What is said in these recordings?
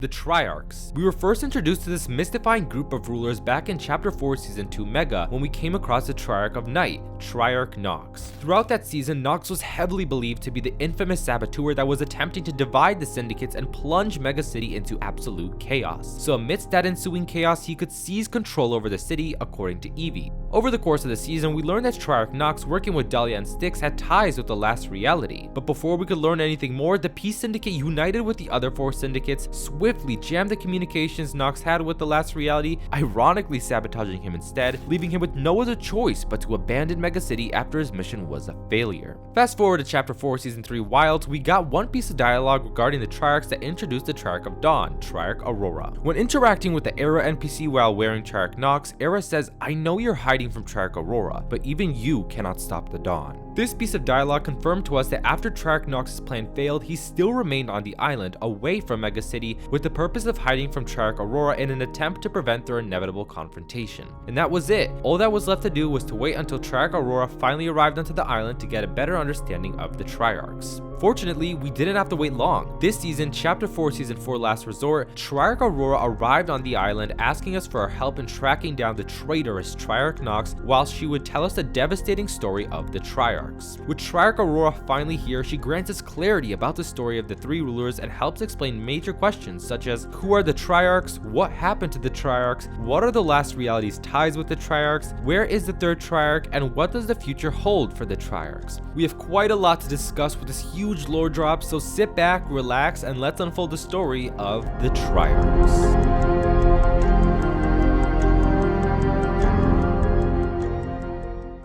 The Triarchs. We were first introduced to this mystifying group of rulers back in Chapter 4 Season 2 Mega when we came across the Triarch of Night, TRIARCH NOX. Throughout that season, Nox was heavily believed to be the infamous saboteur that was attempting to divide the syndicates and plunge Mega City into absolute chaos. So amidst that ensuing chaos, he could seize control over the city, according to Evie. Over the course of the season, we learned that TRIARCH NOX, working with Dahlia and Styx, had ties with the last reality. But before we could learn anything more, the Peace Syndicate united with the other 4 syndicates, swiftly jammed the communications Nox had with the last reality, ironically sabotaging him instead, leaving him with no other choice but to abandon Mega City after his mission was a failure. Fast forward to Chapter 4 Season 3 Wilds, we got one piece of dialogue regarding the Triarchs that introduced the Triarch of Dawn, Triarch Aurora. When interacting with the Era NPC while wearing TRIARCH NOX, Era says, "I know you're hiding from Triarch Aurora, but even you cannot stop the Dawn." This piece of dialogue confirmed to us that after TRIARCH NOX's plan failed, he still remained on the island, away from Mega City, with the purpose of hiding from Triarch Aurora in an attempt to prevent their inevitable confrontation. And that was it. All that was left to do was to wait until Triarch Aurora finally arrived onto the island to get a better understanding of the Triarchs. Fortunately, we didn't have to wait long. This season, Chapter 4 Season 4 Last Resort, Triarch Aurora arrived on the island asking us for our help in tracking down the traitorous Triarch NOX, while she would tell us the devastating story of the Triarchs. With Triarch Aurora finally here, she grants us clarity about the story of the 3 rulers and helps explain major questions such as who are the Triarchs, what happened to the Triarchs, what are the last reality's ties with the Triarchs, where is the 3rd Triarch, and what does the future hold for the Triarchs. We have quite a lot to discuss with this huge lore drop, so sit back, relax, and let's unfold the story of the Triarchs.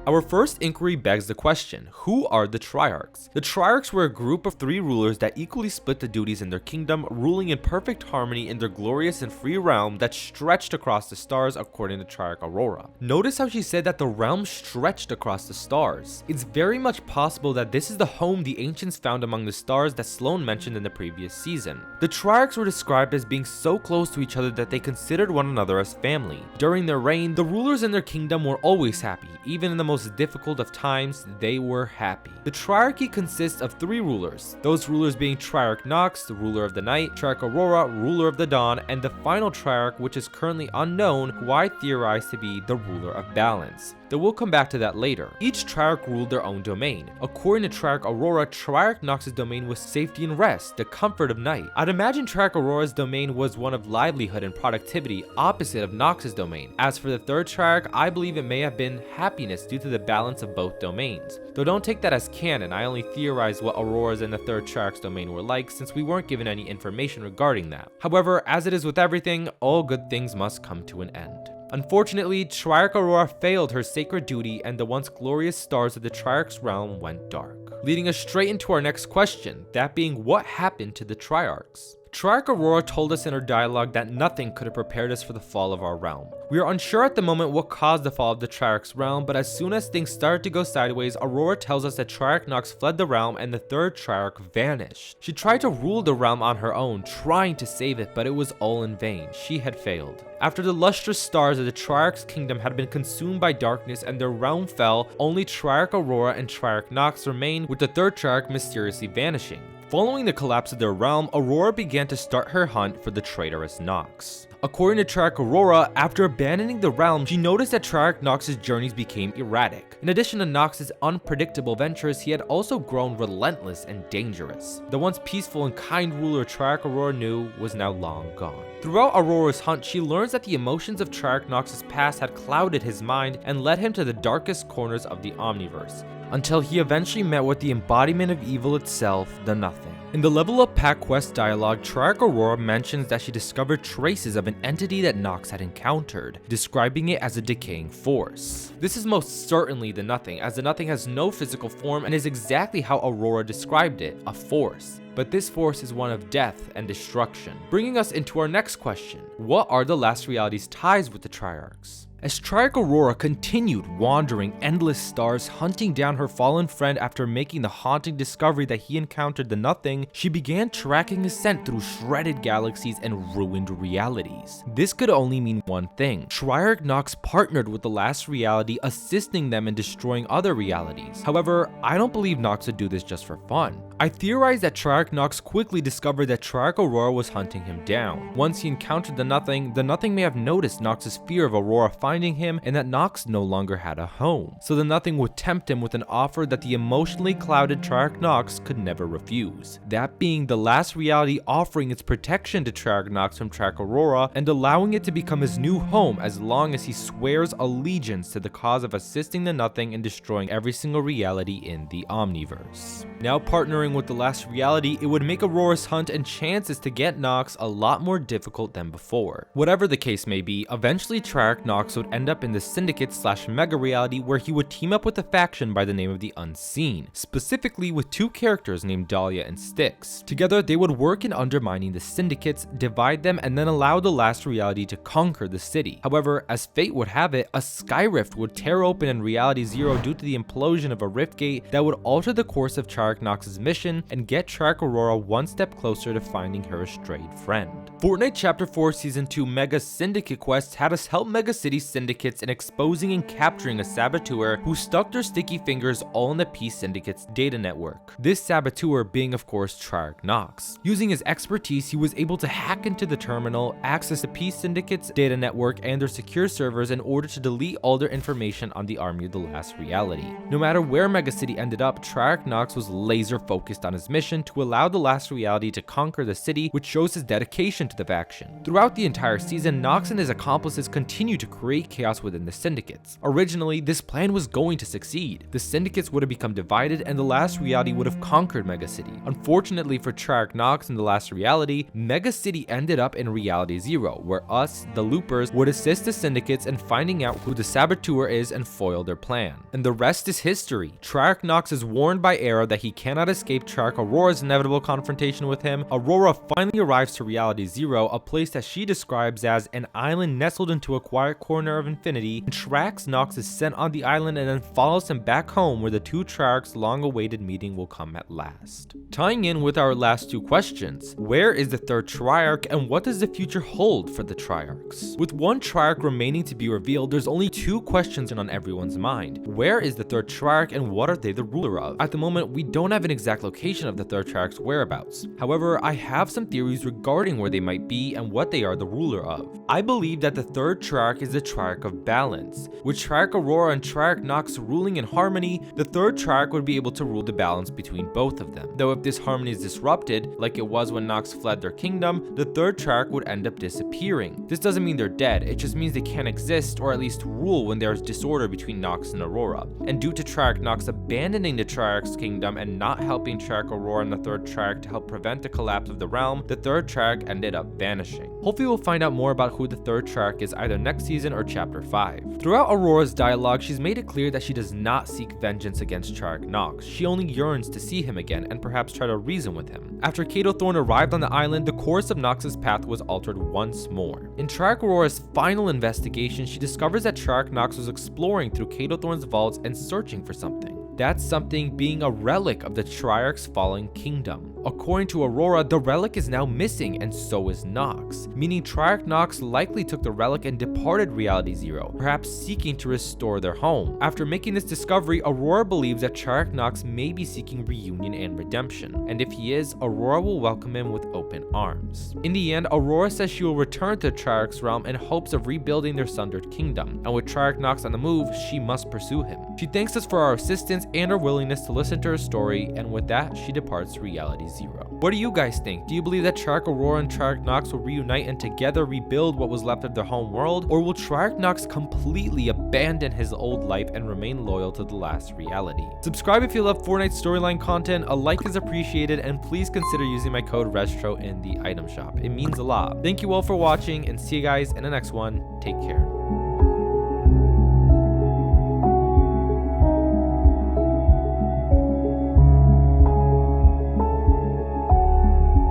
Our first inquiry begs the question, who are the Triarchs? The Triarchs were a group of 3 rulers that equally split the duties in their kingdom, ruling in perfect harmony in their glorious and free realm that stretched across the stars, according to Triarch Aurora. Notice how she said that the realm stretched across the stars. It's very much possible that this is the home the ancients found among the stars that Sloane mentioned in the previous season. The Triarchs were described as being so close to each other that they considered one another as family. During their reign, the rulers in their kingdom were always happy, even in the most difficult of times, they were happy. The Triarchy consists of 3 rulers, those rulers being Triarch NOX, the ruler of the night, Triarch Aurora, ruler of the dawn, and the final Triarch, which is currently unknown, who I theorize to be the ruler of balance. Though we'll come back to that later. Each Triarch ruled their own domain. According to Triarch Aurora, Triarch NOX's domain was safety and rest, the comfort of night. I'd imagine Triarch Aurora's domain was one of livelihood and productivity, opposite of Nox's domain. As for the 3rd Triarch, I believe it may have been happiness due to the balance of both domains. Though don't take that as canon, I only theorize what Aurora's and the 3rd Triarch's domain were like, since we weren't given any information regarding that. However, as it is with everything, all good things must come to an end. Unfortunately, Triarch Aurora failed her sacred duty and the once glorious stars of the Triarch's realm went dark. Leading us straight into our next question, that being what happened to the Triarchs? Triarch Aurora told us in her dialogue that nothing could have prepared us for the fall of our realm. We are unsure at the moment what caused the fall of the Triarch's realm, but as soon as things started to go sideways, Aurora tells us that Triarch NOX fled the realm and the 3rd Triarch vanished. She tried to rule the realm on her own, trying to save it, but it was all in vain. She had failed. After the lustrous stars of the Triarch's kingdom had been consumed by darkness and their realm fell, only Triarch Aurora and Triarch NOX remained, with the 3rd Triarch mysteriously vanishing. Following the collapse of their realm, Aurora began to start her hunt for the traitorous Nox. According to Triarch Aurora, after abandoning the realm, she noticed that Triarch NOX's journeys became erratic. In addition to Nox's unpredictable ventures, he had also grown relentless and dangerous. The once peaceful and kind ruler Triarch Aurora knew was now long gone. Throughout Aurora's hunt, she learns that the emotions of Triarch NOX's past had clouded his mind and led him to the darkest corners of the Omniverse, until he eventually met with the embodiment of evil itself, the Nothing. In the Level Up Pack Quest dialogue, Triarch Aurora mentions that she discovered traces of an entity that Nox had encountered, describing it as a decaying force. This is most certainly the Nothing, as the Nothing has no physical form and is exactly how Aurora described it, a force. But this force is one of death and destruction. Bringing us into our next question, what are the last reality's ties with the Triarchs? As Triarch Aurora continued wandering endless stars, hunting down her fallen friend after making the haunting discovery that he encountered the Nothing, she began tracking his scent through shredded galaxies and ruined realities. This could only mean one thing. Triarch NOX partnered with the last reality, assisting them in destroying other realities. However, I don't believe NOX would do this just for fun. I theorize that Triarch Triarch Nox quickly discovered that Triarch Aurora was hunting him down. Once he encountered the Nothing may have noticed Nox's fear of Aurora finding him and that Nox no longer had a home. So the Nothing would tempt him with an offer that the emotionally clouded Triarch Nox could never refuse. That being the last reality offering its protection to Triarch Nox from Triarch Aurora and allowing it to become his new home as long as he swears allegiance to the cause of assisting the Nothing and destroying every single reality in the Omniverse. Now partnering with the last reality, it would make Aurora's hunt and chances to get Nox a lot more difficult than before. Whatever the case may be, eventually Triarch Nox would end up in the Syndicate/Mega reality where he would team up with a faction by the name of the Unseen, specifically with two characters named Dahlia and Styx. Together they would work in undermining the Syndicates, divide them, and then allow the last reality to conquer the city. However, as fate would have it, a sky rift would tear open in Reality Zero due to the implosion of a rift gate that would alter the course of Triarch Nox's mission and get Triarch Aurora one step closer to finding her estrayed friend. Fortnite Chapter 4 Season 2 Mega Syndicate quests had us help Mega City syndicates in exposing and capturing a saboteur who stuck their sticky fingers all in the Peace Syndicate's data network. This saboteur being of course Triarch Nox. Using his expertise, he was able to hack into the terminal, access the Peace Syndicate's data network and their secure servers in order to delete all their information on the Army of the Last Reality. No matter where Mega City ended up, Triarch Nox was laser focused on his mission to allow the Last Reality to conquer the city, which shows his dedication to the faction. Throughout the entire season, Nox and his accomplices continue to create chaos within the Syndicates. Originally, this plan was going to succeed. The Syndicates would have become divided and the Last Reality would have conquered Mega City. Unfortunately for Triarch Nox and the Last Reality, Mega City ended up in Reality Zero, where us, the Loopers, would assist the Syndicates in finding out who the saboteur is and foil their plan. And the rest is history. Triarch Nox is warned by Era that he cannot escape Triarch Aurora's inevitable confrontation with him. Aurora finally arrives to Reality Zero, a place that she describes as an island nestled into a quiet corner of infinity, and tracks Nox is sent on the island and then follows him back home where the two Triarchs' long-awaited meeting will come at last. Tying in with our last two questions, where is the third Triarch and what does the future hold for the Triarchs? With one Triarch remaining to be revealed, there's only two questions on everyone's mind. Where is the third Triarch and what are they the ruler of? At the moment, we don't have an exact location of the third Triarch's whereabouts. However, I have some theories regarding where they might be and what they are the ruler of. I believe that the third Triarch is the Triarch of Balance. With Triarch Aurora and Triarch Nox ruling in harmony, the third Triarch would be able to rule the balance between both of them. Though if this harmony is disrupted, like it was when Nox fled their kingdom, the third Triarch would end up disappearing. This doesn't mean they're dead, it just means they can't exist or at least rule when there's disorder between Nox and Aurora. And due to Triarch Nox abandoning the Triarch's kingdom and not helping Triarch Aurora and the third Triarch to help prevent the collapse of the realm, the third Triarch ended up vanishing. Hopefully we'll find out more about who the third Triarch is either next season or Chapter 5. Throughout Aurora's dialogue, she's made it clear that she does not seek vengeance against Triarch Nox. She only yearns to see him again and perhaps try to reason with him. After Kato Thorn arrived on the island, the course of Nox's path was altered once more. In Triarch Aurora's final investigation, she discovers that Triarch Nox was exploring through Kato Thorn's vaults and searching for something. That something being a relic of the Triarch's fallen kingdom. According to Aurora, the relic is now missing and so is Nox, meaning Triarch Nox likely took the relic and departed Reality Zero, perhaps seeking to restore their home. After making this discovery, Aurora believes that Triarch Nox may be seeking reunion and redemption, and if he is, Aurora will welcome him with open arms. In the end, Aurora says she will return to the Triarch's realm in hopes of rebuilding their sundered kingdom, and with Triarch Nox on the move, she must pursue him. She thanks us for our assistance and our willingness to listen to her story, and with that, she departs Reality Zero. What do you guys think? Do you believe that Triarch Aurora and Triarch Nox will reunite and together rebuild what was left of their home world, or will Triarch Nox completely abandon his old life and remain loyal to the last reality? Subscribe if you love Fortnite storyline content, a like is appreciated, and please consider using my code RESTRO in the item shop. It means a lot. Thank you all for watching, and see you guys in the next one. Take care.